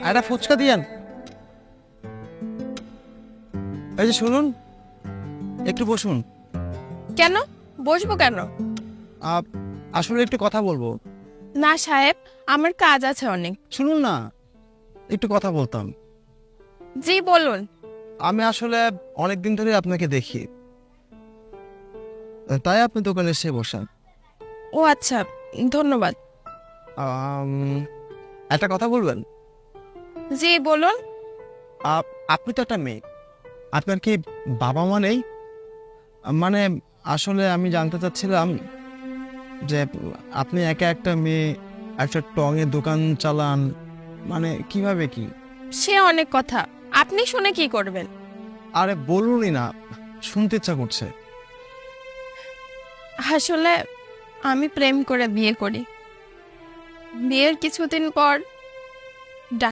একটা ফুচকা দিয়েন। এই যে শুনুন, একটু বসুন। কেন বসবো কেন? আসলে একটু কথা বলবো। না সাহেব, আমার কাজ আছে অনেক। শুনুন না, একটু কথা বলতাম। জি বলুন। আমি আসলে অনেকদিন ধরে আপনাকে দেখি, তাই আপনি দোকানে এসে বসেন। ও আচ্ছা, ধন্যবাদ। আম, একটা কথা বলবেন? জি বলুন। আপনি তো একটা মেয়ে, আপনার কি বাবা মা নেই? মানে আসলে আমি জানতে চাচ্ছিলাম যে আপনি একা একটা মেয়ে, একটা টঙের দোকান চালান, মানে কিভাবে কি? সে অনেক কথা, আপনি শুনে কি করবেন? আরে বলুনই না, শুনতে ইচ্ছা করছে। আসলে আমি প্রেম করে বিয়ে করি। বিয়ের কিছুদিন পর